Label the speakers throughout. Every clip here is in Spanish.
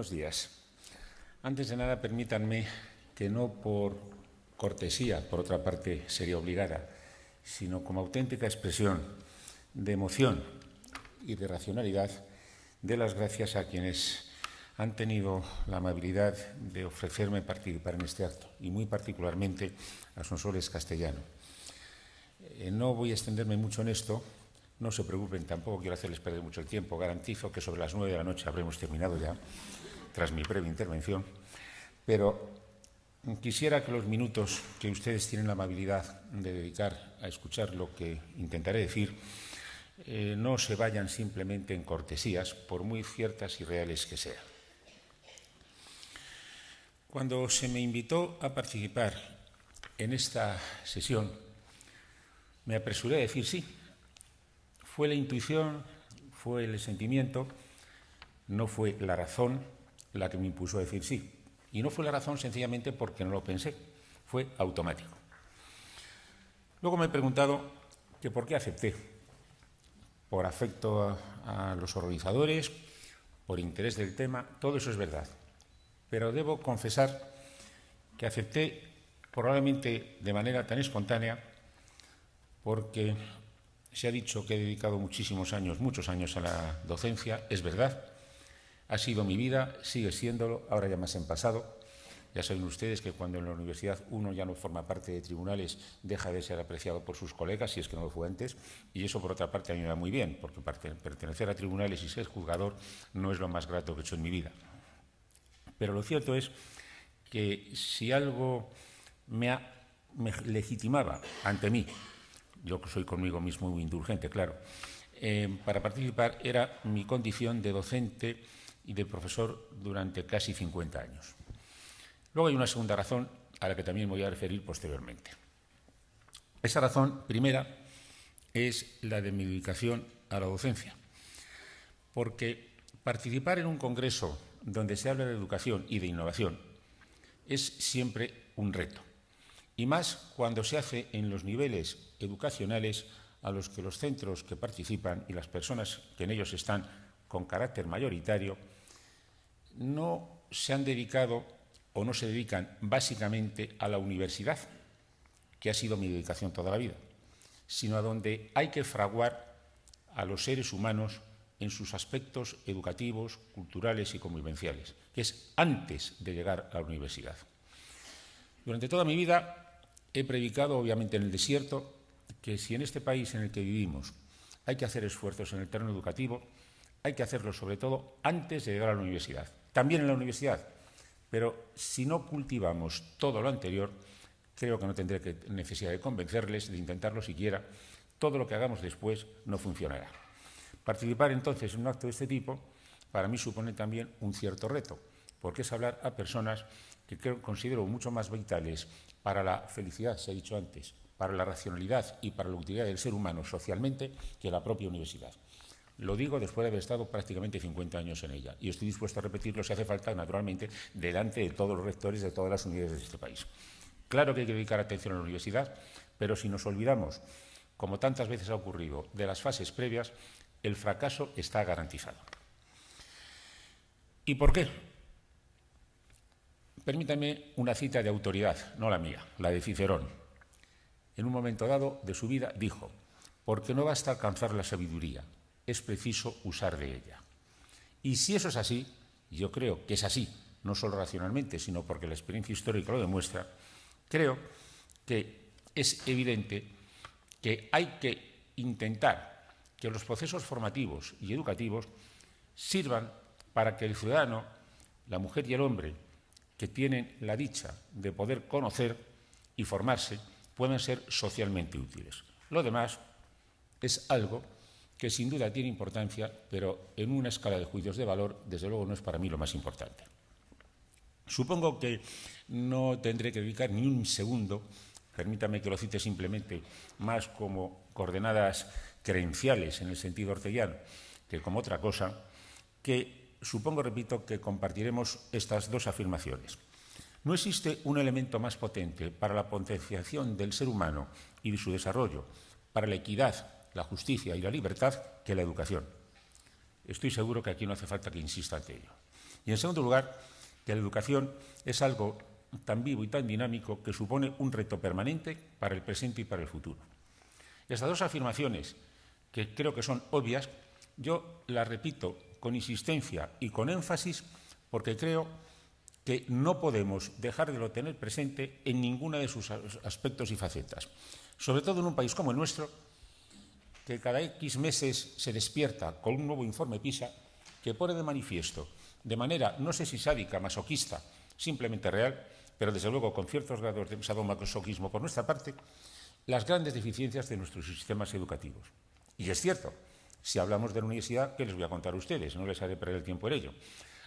Speaker 1: Buenos días. Antes de nada, permítanme que no por cortesía, por otra parte sería obligada, sino como auténtica expresión de emoción y de racionalidad, dé las gracias a quienes han tenido la amabilidad de ofrecerme participar en este acto, y muy particularmente a Sonsoles Castellano. No voy a extenderme mucho en esto, no se preocupen, tampoco quiero hacerles perder mucho el tiempo. Garantizo que sobre las 9 de la noche habremos terminado ya, tras mi breve intervención, pero quisiera que los minutos que ustedes tienen la amabilidad de dedicar a escuchar lo que intentaré decir no se vayan simplemente en cortesías, por muy ciertas y reales que sean. Cuando se me invitó a participar en esta sesión, me apresuré a decir sí. Fue la intuición, fue el sentimiento, no fue la razón la que me impuso a decir sí. Y no fue la razón sencillamente porque no lo pensé, fue automático. Luego me he preguntado que por qué acepté. Por afecto a los organizadores, por interés del tema, todo eso es verdad. Pero debo confesar que acepté probablemente de manera tan espontánea porque se ha dicho que he dedicado muchos años a la docencia, es verdad, ha sido mi vida, sigue siéndolo, ahora ya más en pasado. Ya saben ustedes que cuando en la universidad uno ya no forma parte de tribunales, deja de ser apreciado por sus colegas, si es que no lo fue antes, y eso por otra parte a mí me va muy bien, porque pertenecer a tribunales y ser juzgador no es lo más grato que he hecho en mi vida. Pero lo cierto es que si algo me legitimaba ante mí, yo que soy conmigo mismo muy indulgente, claro, para participar era mi condición de docente y de profesor durante casi 50 años. Luego hay una segunda razón a la que también me voy a referir posteriormente. Esa razón primera es la de mi dedicación a la docencia, porque participar en un congreso donde se habla de educación y de innovación es siempre un reto. Y más cuando se hace en los niveles educacionales a los que los centros que participan y las personas que en ellos están con carácter mayoritario no se han dedicado o no se dedican básicamente a la universidad, que ha sido mi dedicación toda la vida, sino a donde hay que fraguar a los seres humanos en sus aspectos educativos, culturales y convivenciales, que es antes de llegar a la universidad. Durante toda mi vida he predicado, obviamente, en el desierto, que si en este país en el que vivimos hay que hacer esfuerzos en el terreno educativo, hay que hacerlo sobre todo antes de llegar a la universidad. También en la universidad, pero si no cultivamos todo lo anterior, creo que no tendré necesidad de convencerles, de intentarlo siquiera. Todo lo que hagamos después no funcionará. Participar entonces en un acto de este tipo para mí supone también un cierto reto, porque es hablar a personas que considero mucho más vitales para la felicidad, se ha dicho antes, para la racionalidad y para la utilidad del ser humano socialmente, que la propia universidad. Lo digo después de haber estado prácticamente 50 años en ella, y estoy dispuesto a repetirlo si hace falta, naturalmente, delante de todos los rectores de todas las universidades de este país. Claro que hay que dedicar atención a la universidad, pero si nos olvidamos, como tantas veces ha ocurrido, de las fases previas, el fracaso está garantizado. ¿Y por qué? Permítanme una cita de autoridad, no la mía, la de Cicerón. En un momento dado de su vida dijo: porque no basta alcanzar la sabiduría, es preciso usar de ella. Y si eso es así, yo creo que es así, no solo racionalmente, sino porque la experiencia histórica lo demuestra, creo que es evidente que hay que intentar que los procesos formativos y educativos sirvan para que el ciudadano, la mujer y el hombre, que tienen la dicha de poder conocer y formarse, puedan ser socialmente útiles. Lo demás es algo que sin duda tiene importancia, pero en una escala de juicios de valor, desde luego no es para mí lo más importante. Supongo que no tendré que dedicar ni un segundo, permítame que lo cite simplemente más como coordenadas creenciales en el sentido orteguiano que como otra cosa, que supongo, repito, que compartiremos estas dos afirmaciones. No existe un elemento más potente para la potenciación del ser humano y de su desarrollo, para la equidad, la justicia y la libertad, que la educación. Estoy seguro que aquí no hace falta que insista ante ello. Y, en segundo lugar, que la educación es algo tan vivo y tan dinámico que supone un reto permanente para el presente y para el futuro. Estas dos afirmaciones, que creo que son obvias, yo las repito con insistencia y con énfasis porque creo que no podemos dejar de lo tener presente en ninguno de sus aspectos y facetas. Sobre todo en un país como el nuestro, que cada X meses se despierta con un nuevo informe PISA que pone de manifiesto, de manera, no sé si sádica, masoquista, simplemente real, pero desde luego con ciertos grados de sadomasoquismo por nuestra parte, las grandes deficiencias de nuestros sistemas educativos. Y es cierto, si hablamos de la universidad, ¿qué les voy a contar a ustedes? No les haré perder el tiempo en ello.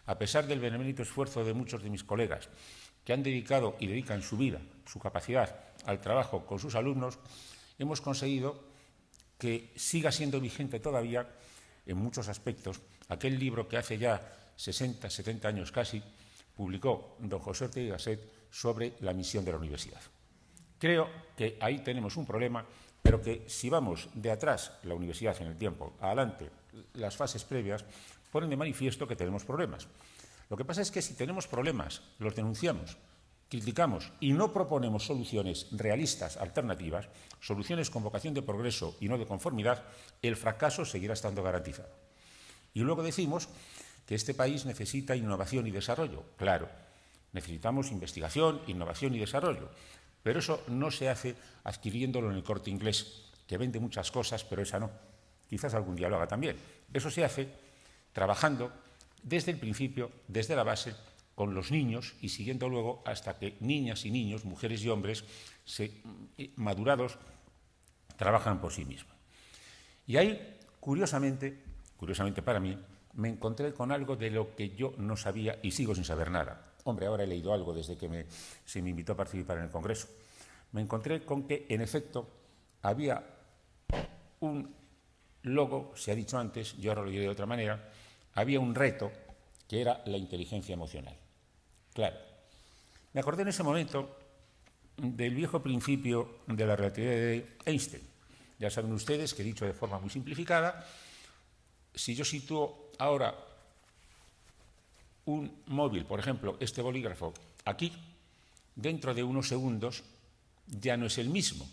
Speaker 1: A pesar del benemérito esfuerzo de muchos de mis colegas que han dedicado y dedican su vida, su capacidad al trabajo con sus alumnos, hemos conseguido que siga siendo vigente todavía, en muchos aspectos, aquel libro que hace ya 60, 70 años casi, publicó don José Ortega y Gasset sobre la misión de la universidad. Creo que ahí tenemos un problema, pero que si vamos de atrás, la universidad en el tiempo, adelante, las fases previas, ponen de manifiesto que tenemos problemas. Lo que pasa es que si tenemos problemas, los denunciamos, criticamos y no proponemos soluciones realistas, alternativas, soluciones con vocación de progreso y no de conformidad, el fracaso seguirá estando garantizado. Y luego decimos que este país necesita innovación y desarrollo. Claro, necesitamos investigación, innovación y desarrollo, pero eso no se hace adquiriéndolo en el Corte Inglés, que vende muchas cosas, pero esa no. Quizás algún día lo haga también. Eso se hace trabajando desde el principio, desde la base, con los niños y siguiendo luego hasta que niñas y niños, mujeres y hombres, madurados, trabajan por sí mismos. Y ahí, curiosamente para mí, me encontré con algo de lo que yo no sabía y sigo sin saber nada. Hombre, ahora he leído algo desde que se me invitó a participar en el Congreso. Me encontré con que, en efecto, había un logo, se ha dicho antes, yo ahora lo diré de otra manera, había un reto que era la inteligencia emocional. Claro, me acordé en ese momento del viejo principio de la relatividad de Einstein. Ya saben ustedes que, dicho de forma muy simplificada, si yo sitúo ahora un móvil, por ejemplo, este bolígrafo, aquí, dentro de unos segundos, ya no es el mismo.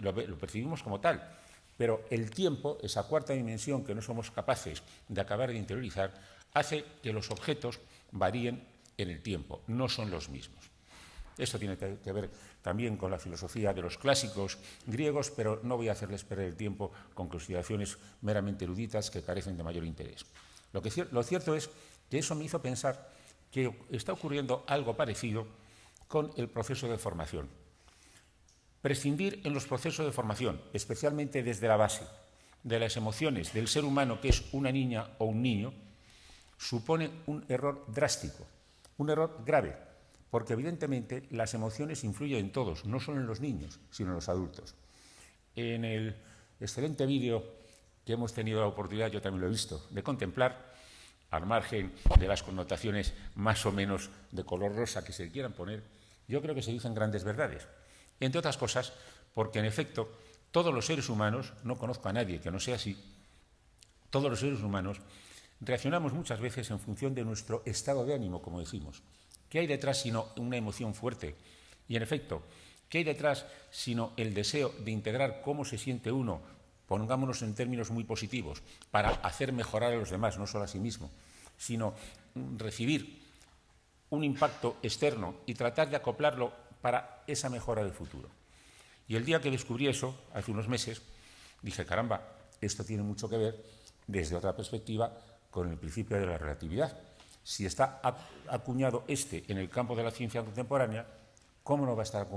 Speaker 1: Lo percibimos como tal, pero el tiempo, esa cuarta dimensión que no somos capaces de acabar de interiorizar, hace que los objetos varíen en el tiempo, no son los mismos. Esto tiene que ver también con la filosofía de los clásicos griegos, pero no voy a hacerles perder el tiempo con consideraciones meramente eruditas que carecen de mayor interés. Lo cierto es que eso me hizo pensar que está ocurriendo algo parecido con el proceso de formación. Prescindir en los procesos de formación, especialmente desde la base, de las emociones del ser humano, que es una niña o un niño, supone un error drástico, un error grave, porque evidentemente las emociones influyen en todos, no solo en los niños, sino en los adultos. En el excelente vídeo que hemos tenido la oportunidad, yo también lo he visto, de contemplar, al margen de las connotaciones más o menos de color rosa que se quieran poner, yo creo que se dicen grandes verdades. Entre otras cosas, porque en efecto todos los seres humanos, no conozco a nadie que no sea así, todos los seres humanos reaccionamos muchas veces en función de nuestro estado de ánimo, como decimos. ¿Qué hay detrás sino una emoción fuerte? Y en efecto, ¿qué hay detrás sino el deseo de integrar cómo se siente uno, pongámonos en términos muy positivos, para hacer mejorar a los demás, no solo a sí mismo, sino recibir un impacto externo y tratar de acoplarlo para esa mejora del futuro? Y el día que descubrí eso, hace unos meses, dije, caramba, esto tiene mucho que ver, desde otra perspectiva, con el principio de la relatividad. Si está acuñado en el campo de la ciencia contemporánea, ¿cómo no va a estar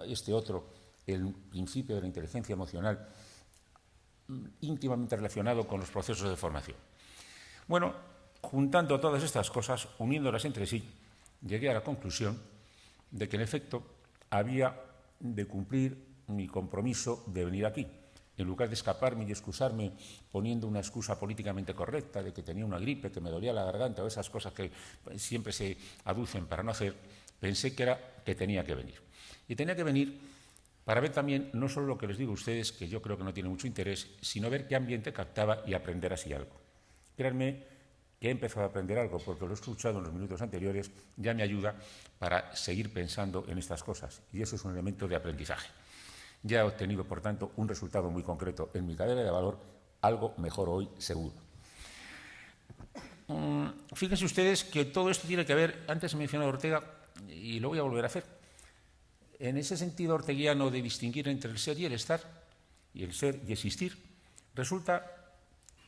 Speaker 1: este otro, el principio de la inteligencia emocional, íntimamente relacionado con los procesos de formación? Bueno, juntando todas estas cosas, uniéndolas entre sí, llegué a la conclusión de que, en efecto, había de cumplir mi compromiso de venir aquí. En lugar de escaparme y excusarme poniendo una excusa políticamente correcta de que tenía una gripe, que me dolía la garganta o esas cosas que siempre se aducen para no hacer, pensé que tenía que venir. Y tenía que venir para ver también no solo lo que les digo a ustedes, que yo creo que no tiene mucho interés, sino ver qué ambiente captaba y aprender así algo. Créanme que he empezado a aprender algo porque lo he escuchado en los minutos anteriores, ya me ayuda para seguir pensando en estas cosas. Y eso es un elemento de aprendizaje. Ya he obtenido, por tanto, un resultado muy concreto en mi cadena de valor, algo mejor hoy, seguro. Fíjense ustedes que todo esto tiene que ver, antes he mencionado a Ortega, y lo voy a volver a hacer, en ese sentido orteguiano de distinguir entre el ser y el estar, y el ser y existir, resulta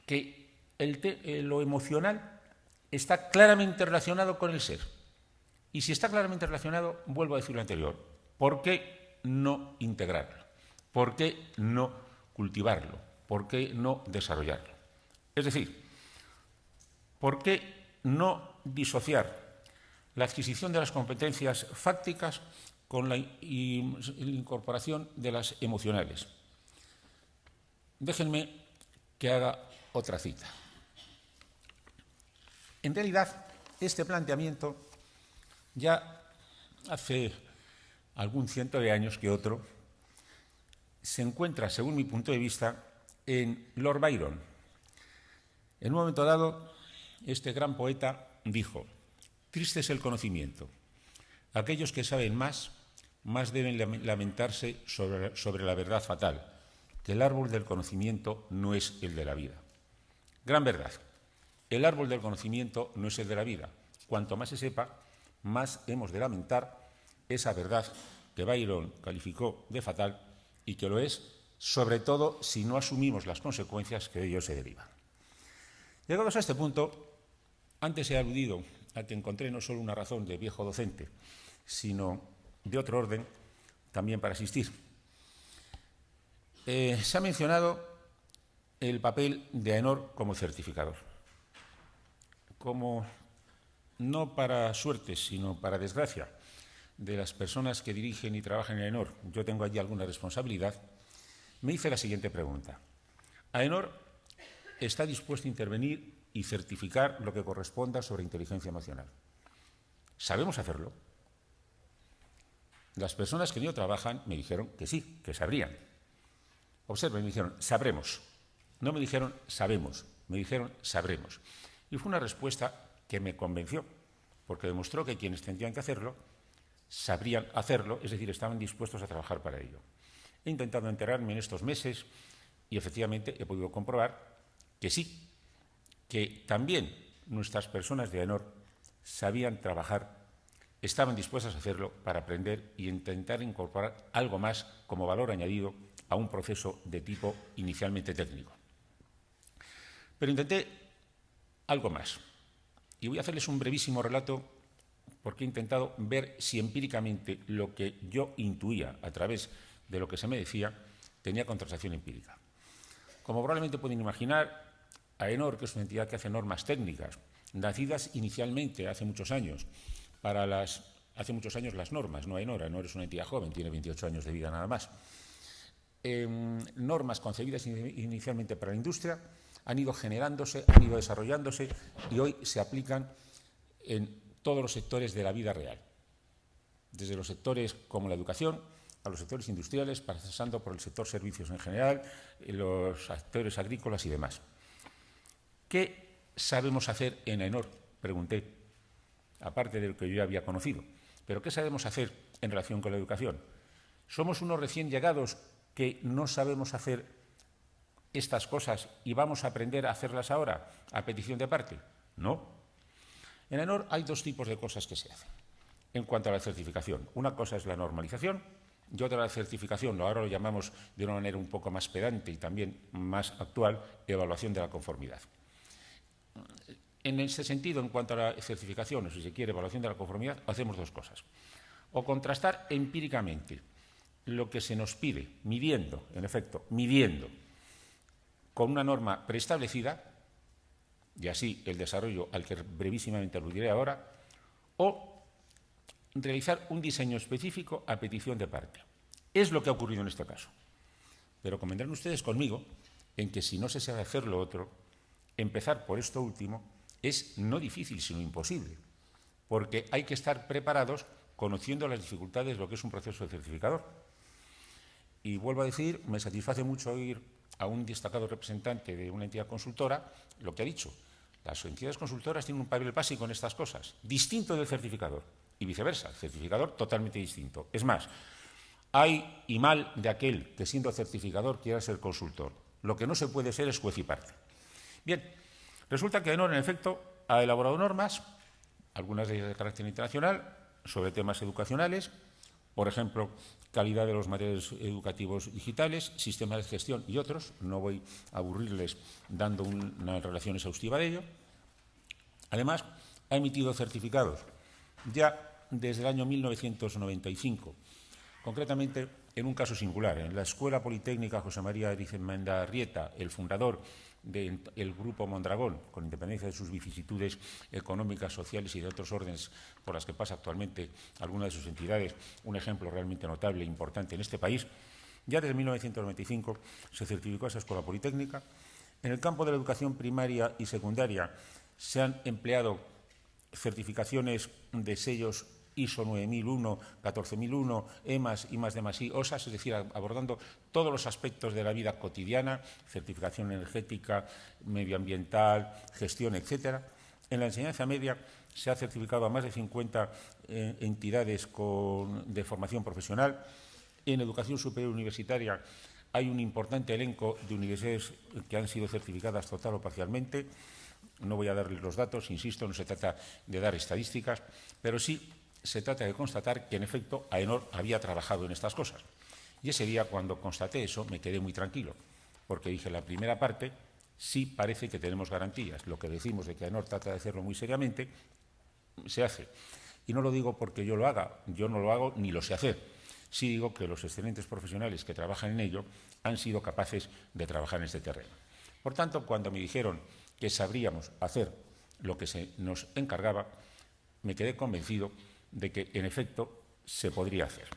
Speaker 1: que lo emocional está claramente relacionado con el ser. Y si está claramente relacionado, vuelvo a decir lo anterior, ¿por qué no integrarlo? ¿Por qué no cultivarlo? ¿Por qué no desarrollarlo? Es decir, ¿por qué no disociar la adquisición de las competencias fácticas con la incorporación de las emocionales? Déjenme que haga otra cita. En realidad, este planteamiento ya hace algún ciento de años que otro se encuentra, según mi punto de vista, en Lord Byron. En un momento dado, este gran poeta dijo: triste es el conocimiento. Aquellos que saben más deben lamentarse sobre la verdad fatal, que el árbol del conocimiento no es el de la vida. Gran verdad. El árbol del conocimiento no es el de la vida. Cuanto más se sepa, más hemos de lamentar esa verdad que Byron calificó de fatal y que lo es, sobre todo, si no asumimos las consecuencias que de ello se derivan. Llegados a este punto, antes he aludido a que encontré no solo una razón de viejo docente, sino de otro orden también para asistir. Se ha mencionado el papel de AENOR como certificador. Como, no para suerte, sino para desgracia de las personas que dirigen y trabajan en AENOR, yo tengo allí alguna responsabilidad, me hice la siguiente pregunta. AENOR está dispuesto a intervenir y certificar lo que corresponda sobre inteligencia emocional. ¿Sabemos hacerlo? Las personas que en ello trabajan me dijeron que sí, que sabrían. Observen, me dijeron, sabremos. No me dijeron sabemos, me dijeron sabremos. Y fue una respuesta que me convenció, porque demostró que quienes tendrían que hacerlo sabrían hacerlo, es decir, estaban dispuestos a trabajar para ello. He intentado enterarme en estos meses y efectivamente he podido comprobar que sí, que también nuestras personas de AENOR sabían trabajar, estaban dispuestas a hacerlo para aprender e intentar incorporar algo más como valor añadido a un proceso de tipo inicialmente técnico. Pero intenté algo más. Y voy a hacerles un brevísimo relato porque he intentado ver si empíricamente lo que yo intuía a través de lo que se me decía tenía contrastación empírica. Como probablemente pueden imaginar, AENOR, que es una entidad que hace normas técnicas, nacidas inicialmente hace muchos años, hace muchos años las normas, no AENOR. AENOR es una entidad joven, tiene 28 años de vida nada más. Normas concebidas inicialmente para la industria han ido generándose, han ido desarrollándose y hoy se aplican en todos los sectores de la vida real, desde los sectores como la educación a los sectores industriales, pasando por el sector servicios en general, los sectores agrícolas y demás. ¿Qué sabemos hacer en AENOR? Pregunté, aparte de lo que yo ya había conocido. ¿Pero qué sabemos hacer en relación con la educación? ¿Somos unos recién llegados que no sabemos hacer estas cosas y vamos a aprender a hacerlas ahora a petición de parte? No. En AENOR hay dos tipos de cosas que se hacen en cuanto a la certificación. Una cosa es la normalización y otra la certificación, ahora lo llamamos de una manera un poco más pedante y también más actual, evaluación de la conformidad. En ese sentido, en cuanto a la certificación, o si se quiere, evaluación de la conformidad, hacemos dos cosas. O contrastar empíricamente lo que se nos pide, midiendo, en efecto, midiendo, con una norma preestablecida, y así el desarrollo al que brevísimamente aludiré ahora, o realizar un diseño específico a petición de parte. Es lo que ha ocurrido en este caso. Pero convendrán ustedes conmigo en que si no se sabe hacer lo otro, empezar por esto último es no difícil, sino imposible, porque hay que estar preparados conociendo las dificultades de lo que es un proceso de certificador. Y vuelvo a decir, me satisface mucho oír a un destacado representante de una entidad consultora lo que ha dicho. Las entidades consultoras tienen un papel básico en estas cosas, distinto del certificador, y viceversa, el certificador totalmente distinto. Es más, hay y mal de aquel que siendo certificador quiera ser consultor. Lo que no se puede ser es juez y parte. Bien, resulta que AENOR, en efecto, ha elaborado normas, algunas de ellas de carácter internacional, sobre temas educacionales, por ejemplo, calidad de los materiales educativos digitales, sistemas de gestión y otros. No voy a aburrirles dando una relación exhaustiva de ello. Además, ha emitido certificados ya desde el año 1995, concretamente en un caso singular. En la Escuela Politécnica José María Arizmendarrieta, el fundador del Grupo Mondragón, con independencia de sus vicisitudes económicas, sociales y de otros órdenes por las que pasa actualmente alguna de sus entidades, un ejemplo realmente notable e importante en este país, ya desde 1995 se certificó esa Escuela Politécnica. En el campo de la educación primaria y secundaria se han empleado certificaciones de sellos ISO 9001, 14001, EMAS, I+D+I, OSAS, es decir, abordando todos los aspectos de la vida cotidiana, certificación energética, medioambiental, gestión, etcétera. En la enseñanza media se ha certificado a más de 50 entidades de formación profesional. En educación superior universitaria hay un importante elenco de universidades que han sido certificadas total o parcialmente. No voy a darles los datos, insisto, no se trata de dar estadísticas, pero sí se trata de constatar que, en efecto, AENOR había trabajado en estas cosas. Y ese día, cuando constaté eso, me quedé muy tranquilo, porque dije, la primera parte sí parece que tenemos garantías. Lo que decimos de que AENOR trata de hacerlo muy seriamente, se hace. Y no lo digo porque yo lo haga, yo no lo hago ni lo sé hacer. Sí digo que los excelentes profesionales que trabajan en ello han sido capaces de trabajar en este terreno. Por tanto, cuando me dijeron que sabríamos hacer lo que se nos encargaba, me quedé convencido de que, en efecto, se podría hacer.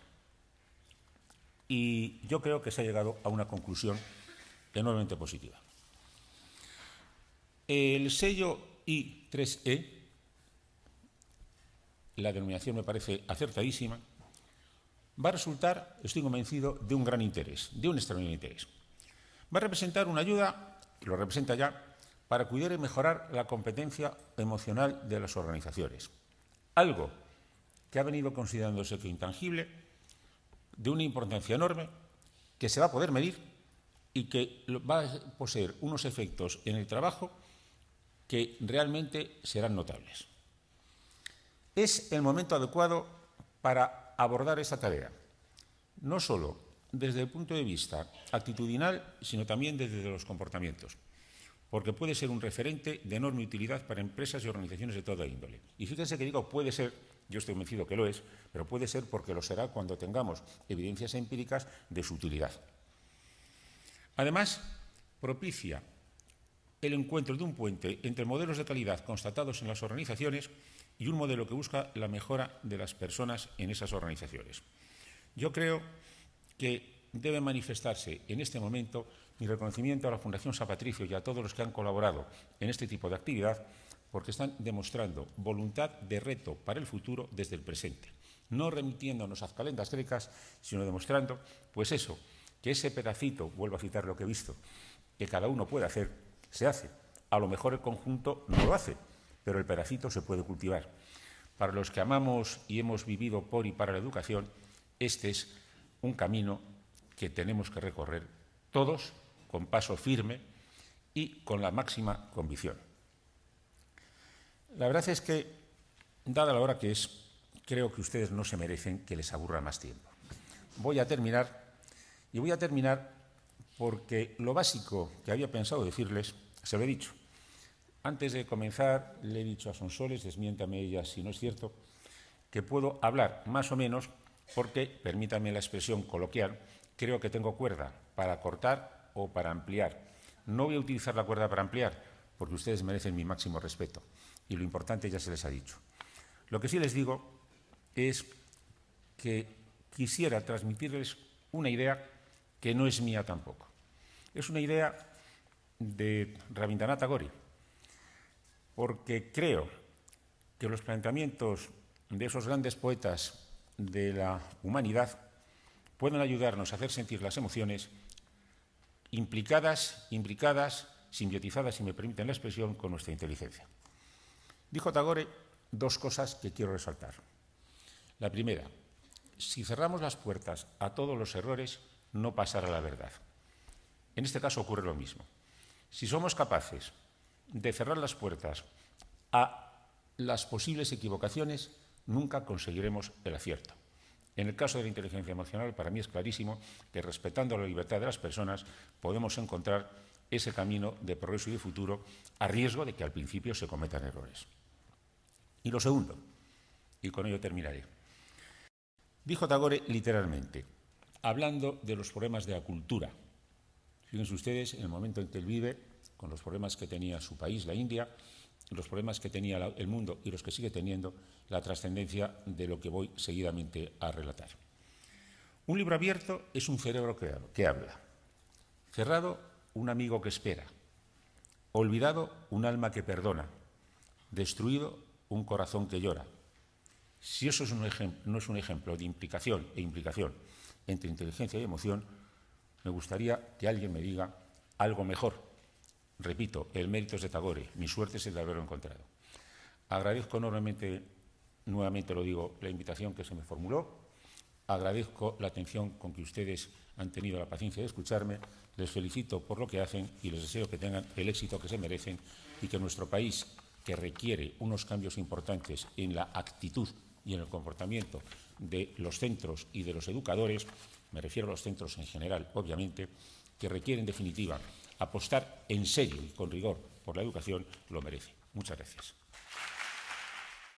Speaker 1: Y yo creo que se ha llegado a una conclusión enormemente positiva. El sello I3E, la denominación me parece acertadísima, va a resultar, estoy convencido, de un gran interés, de un extraordinario interés. Va a representar una ayuda, y lo representa ya, para cuidar y mejorar la competencia emocional de las organizaciones. Algo que ha venido considerándose que intangible, de una importancia enorme, que se va a poder medir y que va a poseer unos efectos en el trabajo que realmente serán notables. Es el momento adecuado para abordar esta tarea, no solo desde el punto de vista actitudinal, sino también desde los comportamientos, porque puede ser un referente de enorme utilidad para empresas y organizaciones de toda índole. Y fíjense que digo puede ser, yo estoy convencido que lo es, pero puede ser porque lo será cuando tengamos evidencias empíricas de su utilidad. Además, propicia el encuentro de un puente entre modelos de calidad constatados en las organizaciones y un modelo que busca la mejora de las personas en esas organizaciones. Yo creo que debe manifestarse en este momento mi reconocimiento a la Fundación San Patricio y a todos los que han colaborado en este tipo de actividad, porque están demostrando voluntad de reto para el futuro desde el presente, no remitiéndonos a calendas grecas, sino demostrando, pues eso, que ese pedacito, vuelvo a citar lo que he visto, que cada uno puede hacer, se hace. A lo mejor el conjunto no lo hace, pero el pedacito se puede cultivar. Para los que amamos y hemos vivido por y para la educación, este es un camino que tenemos que recorrer todos con paso firme y con la máxima convicción. La verdad es que, dada la hora que es, creo que ustedes no se merecen que les aburra más tiempo. Voy a terminar, y voy a terminar porque lo básico que había pensado decirles, se lo he dicho. Antes de comenzar, le he dicho a Sonsoles, desmiéntame ella si no es cierto, que puedo hablar más o menos porque, permítanme la expresión coloquial, creo que tengo cuerda para cortar o para ampliar. No voy a utilizar la cuerda para ampliar, porque ustedes merecen mi máximo respeto. Y lo importante ya se les ha dicho. Lo que sí les digo es que quisiera transmitirles una idea que no es mía tampoco. Es una idea de Rabindranath Tagore, porque creo que los planteamientos de esos grandes poetas de la humanidad pueden ayudarnos a hacer sentir las emociones imbricadas, simbiotizada, si me permiten la expresión, con nuestra inteligencia. Dijo Tagore dos cosas que quiero resaltar. La primera, si cerramos las puertas a todos los errores, no pasará la verdad. En este caso ocurre lo mismo. Si somos capaces de cerrar las puertas a las posibles equivocaciones, nunca conseguiremos el acierto. En el caso de la inteligencia emocional, para mí es clarísimo que, respetando la libertad de las personas, podemos encontrar ese camino de progreso y de futuro, a riesgo de que al principio se cometan errores. Y lo segundo, y con ello terminaré. Dijo Tagore literalmente, hablando de los problemas de la cultura. Fíjense ustedes, en el momento en que él vive, con los problemas que tenía su país, la India, los problemas que tenía el mundo y los que sigue teniendo, la trascendencia de lo que voy seguidamente a relatar. Un libro abierto es un cerebro que habla. Cerrado, un amigo que espera. Olvidado, un alma que perdona. Destruido, un corazón que llora. Si eso no es un ejemplo de implicación e implicación entre inteligencia y emoción, me gustaría que alguien me diga algo mejor. Repito, el mérito es de Tagore, mi suerte es el de haberlo encontrado. Agradezco enormemente, nuevamente lo digo, la invitación que se me formuló. Agradezco la atención con que ustedes han tenido la paciencia de escucharme. Les felicito por lo que hacen y les deseo que tengan el éxito que se merecen y que nuestro país, que requiere unos cambios importantes en la actitud y en el comportamiento de los centros y de los educadores, me refiero a los centros en general, obviamente, que requiere, en definitiva, apostar en serio y con rigor por la educación, lo merece. Muchas gracias.